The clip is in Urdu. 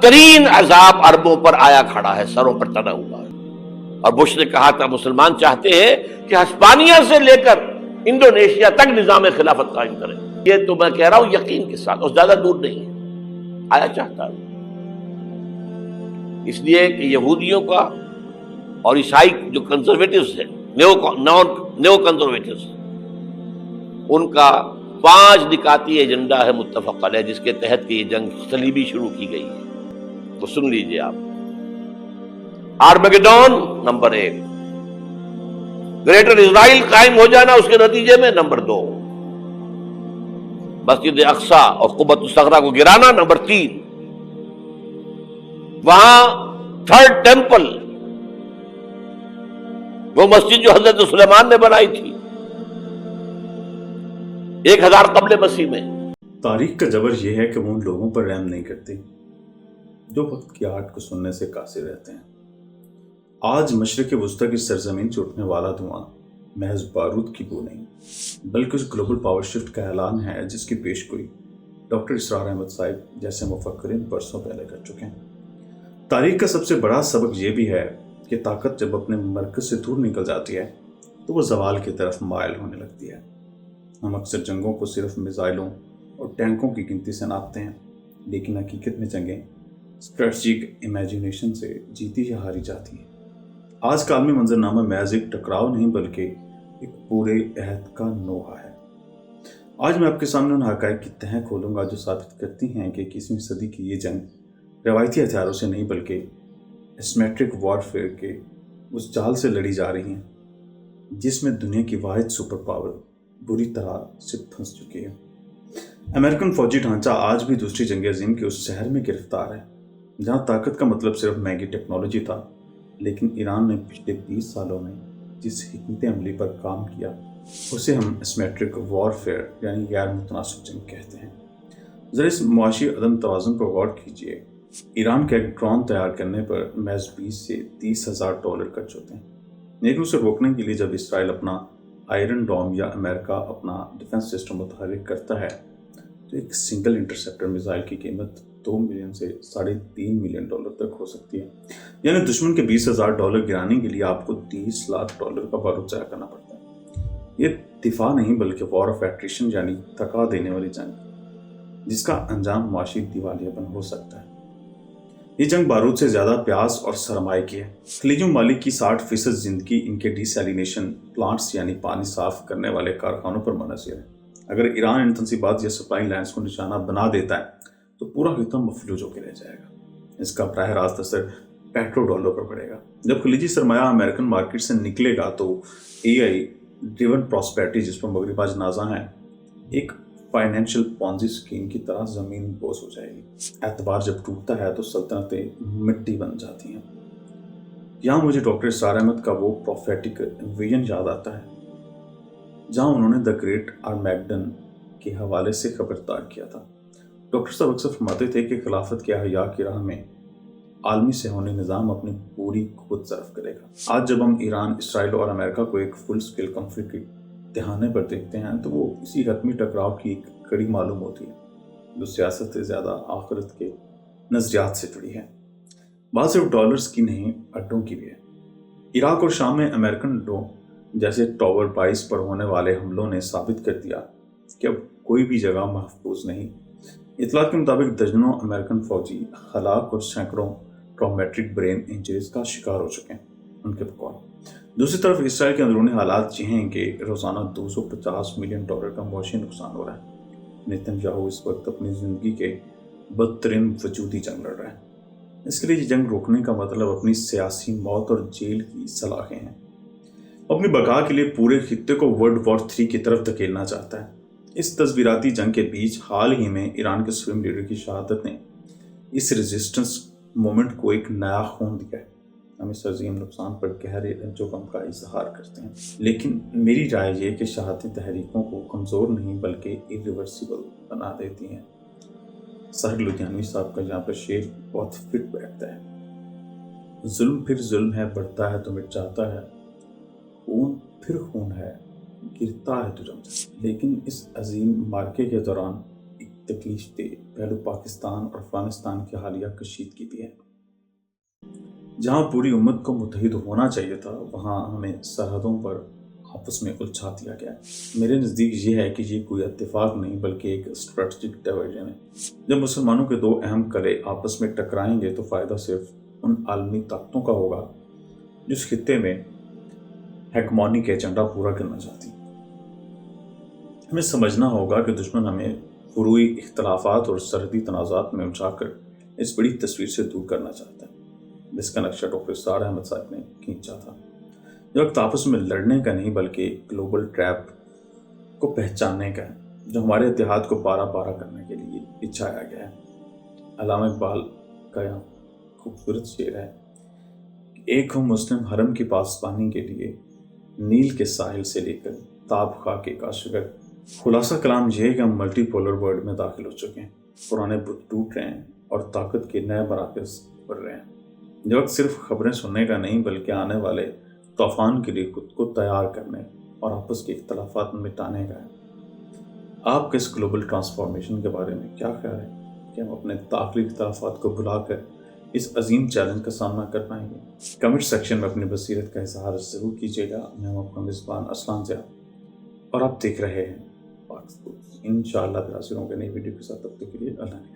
ترین عذاب عربوں پر آیا کھڑا ہے، سروں پر چڑھا ہوا ہے۔ اور بش نے کہا تھا مسلمان چاہتے ہیں کہ ہسپانیہ سے لے کر انڈونیشیا تک نظام خلافت قائم کریں۔ یہ تو میں کہہ رہا ہوں یقین کے ساتھ، اور زیادہ دور نہیں ہے، آیا چاہتا ہے۔ اس لیے کہ یہودیوں کا اور عیسائی جو کنزرویٹوز ہیں، نیو کنزرویٹوز، ان کا 5 نکاتی ایجنڈا ہے متفق علیہ، جس کے تحت کہ یہ جنگ صلیبی شروع کی گئی ہے۔ وہ سن لیجئے آپ۔ آرمیگیڈون نمبر 1، گریٹر اسرائیل قائم ہو جانا اس کے نتیجے میں نمبر 2، مسجد اقصی اور قبۃ الصغریٰ کو گرانا نمبر 3، وہاں تھرڈ ٹیمپل، وہ مسجد جو حضرت سلیمان نے بنائی تھی 1000 قبل مسیح میں۔ تاریخ کا جبر یہ ہے کہ وہ ان لوگوں پر رحم نہیں کرتی جو وقت کی آہٹ کو سننے سے قاصر رہتے ہیں۔ آج مشرق وسطی کی سرزمین سے اٹھنے والا دھواں محض بارود کی بو نہیں، بلکہ اس گلوبل پاور شفٹ کا اعلان ہے جس کی پیش گوئی ڈاکٹر اسرار احمد صاحب جیسے مفکرین برسوں پہلے کر چکے ہیں۔ تاریخ کا سب سے بڑا سبق یہ بھی ہے کہ طاقت جب اپنے مرکز سے دور نکل جاتی ہے تو وہ زوال کی طرف مائل ہونے لگتی ہے۔ ہم اکثر جنگوں کو صرف میزائلوں اور ٹینکوں کی گنتی سے ناپتے ہیں، لیکن حقیقت میں جنگیں اسٹریٹجک امیجنیشن سے جیتی یا ہاری جاتی ہیں۔ آج کا عالمی منظرنامہ محض ایک ٹکراؤ نہیں بلکہ ایک پورے عہد کا نوحہ ہے۔ آج میں آپ کے سامنے ان حقائق کی تہیں کھولوں گا جو ثابت کرتی ہیں کہ 21ویں صدی کی یہ جنگ روایتی ہتھیاروں سے نہیں بلکہ اسیمیٹرک وارفیئر کے اس جال سے لڑی جا رہی ہیں جس میں دنیا کی واحد سپر پاور بری طرح سے پھنس چکی ہے۔ امریکن فوجی ڈھانچہ آج بھی دوسری جنگ عظیم کے اس شہر میں گرفتار ہے جہاں طاقت کا مطلب صرف مہنگی ٹیکنالوجی تھا، لیکن ایران نے پچھلے 20 سالوں میں جس حکمت عملی پر کام کیا اسے ہم اسیمیٹرک وارفیئر یعنی غیر متناسب جنگ کہتے ہیں۔ ذرا اس معاشی عدم توازن پر غور کیجیے۔ ایران کا ایک ڈرون تیار کرنے پر محض 20 سے 30 ہزار ڈالر خرچ ہوتے ہیں، لیکن اسے روکنے کے لیے جب اسرائیل اپنا آئرن ڈوم یا امریکہ اپنا ڈیفنس سسٹم متحرک کرتا ہے تو ایک سنگل انٹرسیپٹر میزائل کی قیمت 2 ملین سے 3.5 ملین ڈالر تک ہو سکتی ہے۔ یعنی دشمن کے 20,000 ڈالر گرانے کے لیے آپ کو 30 لاکھ ڈالر کا بارود ضائع کرنا پڑتا ہے۔ یہ دفاع نہیں بلکہ وار آف ایٹریشن یعنی تھکا دینے والی جنگ جس کا انجام معاشی دیوالیہ بن ہو سکتا ہے۔ یہ جنگ بارود سے زیادہ پیاس اور سرمایہ کی ہے۔ خلیج ممالک کی 60% زندگی ان کے ڈی سیلینیشن پلانٹس یعنی پانی صاف کرنے والے کارخانوں پر منحصر ہے۔ اگر ایران ان تنصیبات یا سپلائی لائنز کو نشانہ بنا دیتا ہے تو پورا خطہ مفلوج ہو کے رہ جائے گا۔ اس کا براہ راست اثر پیٹرو ڈالر پر پڑے گا۔ جب خلیجی سرمایہ امریکن مارکیٹ سے نکلے گا تو اے آئی ڈریون پراسپیرٹی جس پر مغرب آج نازاں ہے ایک فائنینشیل پونزی اسکیم کی طرح زمین بوس ہو جائے گی۔ اعتبار جب ٹوٹتا ہے تو سلطنتیں مٹی بن جاتی ہیں۔ یہاں مجھے ڈاکٹر اسرار احمد کا وہ پروفیٹک ویژن یاد آتا ہے جہاں انہوں نے دا گریٹ آرمیگڈن کے حوالے سے خبردار کیا تھا۔ ڈاکٹر صاحب اکثر فرماتے تھے کہ خلافت کے احیاء کی راہ میں عالمی صہیونی نظام اپنی پوری قوت صرف کرے گا۔ آج جب ہم ایران، اسرائیل اور امریکہ کو ایک فل اسکیل کنفلکٹ کے دہانے پر دیکھتے ہیں تو وہ اسی حتمی ٹکراؤ کی ایک کڑی معلوم ہوتی ہے جو سیاست سے زیادہ آخرت کے نظریات سے جڑی ہے۔ بات صرف ڈالرز کی نہیں، اڈوں کی بھی ہے۔ عراق اور شام میں امریکن اڈوں جیسے ٹاور 22 پر ہونے والے حملوں نے ثابت کر دیا کہ اب کوئی بھی جگہ محفوظ نہیں۔ اطلاعات کے مطابق درجنوں امریکن فوجی ہلاک اور سینکڑوں ٹرامیٹک برین انجریز کا شکار ہو چکے ہیں ان کے بقول۔ دوسری طرف اسرائیل کے اندرونی حالات یہ ہیں کہ روزانہ 250 ملین ڈالر کا معاشی نقصان ہو رہا ہے۔ نیتن یاہو اس وقت اپنی زندگی کے بدترین وجودی جنگ لڑ رہا ہے۔ اس کے لیے یہ جنگ روکنے کا مطلب اپنی سیاسی موت اور جیل کی سلاخیں ہیں۔ اپنی بقا کے لیے پورے خطے کو ورلڈ وار 3 کی طرف دھکیلنا چاہتا ہے۔ اس تصویراتی جنگ کے بیچ حال ہی میں ایران کے سپریم لیڈر کی شہادت نے اس ریزسٹنس مومنٹ کو ایک نیا خون دیا ہے۔ ہم اس عظیم نقصان پر گہرے رنج و غم کا اظہار کرتے ہیں، لیکن میری رائے یہ کہ شہادتیں تحریکوں کو کمزور نہیں بلکہ irreversible بنا دیتی ہیں۔ ساحر لدھیانوی صاحب کا یہاں پر شعر بہت فٹ بیٹھتا ہے۔ ظلم پھر ظلم ہے، بڑھتا ہے تو مٹ جاتا ہے، خون پھر خون ہے، گرتا ہے تو جم جاتا ہے۔ لیکن اس عظیم مارکے کے دوران ایک تکلیف دہ پہلو پاکستان اور افغانستان کی حالیہ کشیدگی بھی ہے۔ جہاں پوری امت کو متحد ہونا چاہیے تھا، وہاں ہمیں سرحدوں پر آپس میں الجھا دیا گیا ہے۔ میرے نزدیک یہ ہے کہ یہ کوئی اتفاق نہیں بلکہ ایک اسٹریٹجک ڈائیورژن ہے۔ جب مسلمانوں کے دو اہم قلعے آپس میں ٹکرائیں گے تو فائدہ صرف ان عالمی طاقتوں کا ہوگا جو اس خطے میں ہیگمونی کا ایجنڈا پورا کرنا چاہتی۔ ہمیں سمجھنا ہوگا کہ دشمن ہمیں فروعی اختلافات اور سرحدی تنازعات میں الجھا کر اس بڑی تصویر سے دور کرنا چاہتا ہے جس کا نقشہ ڈاکٹر اسرار احمد صاحب نے کھینچا تھا۔ یہ وقت آپس میں لڑنے کا نہیں بلکہ گلوبل ٹریپ کو پہچاننے کا ہے جو ہمارے اتحاد کو پارا پارا کرنے کے لیے بچھایا گیا ہے۔ علامہ اقبال کا یہاں خوبصورت شعر ہے کہ ایک ہم مسلم حرم کی پاسبانی کے لیے نیل کے ساحل سے لے کر تاب خاک کاشغر۔ خلاصہ کلام یہ ہے کہ ہم ملٹی پولر ورلڈ میں داخل ہو چکے ہیں، پرانے بت ٹوٹ رہے ہیں اور طاقت کے نئے مراکز بڑھ رہے ہیں۔ یہ وقت صرف خبریں سننے کا نہیں بلکہ آنے والے طوفان کے لیے خود کو تیار کرنے اور آپس کے اختلافات میں مٹانے کا ہے۔ آپ کا اس گلوبل ٹرانسفارمیشن کے بارے میں کیا خیال ہے کہ ہم اپنے داخلی اختلافات کو بھلا کر اس عظیم چیلنج کا سامنا کر پائیں گے؟ کمنٹ سیکشن میں اپنی بصیرت کا اظہار ضرور کیجیے گا۔ میں ہوں آپ کا میزبان اسلان ضیاء اور آپ دیکھ رہے ہیں پاک اسپورٹس۔ انشاءاللہ پھر حاضر ہوں گے نئی ویڈیو کے ساتھ، تب تک کے لیے اللہ نے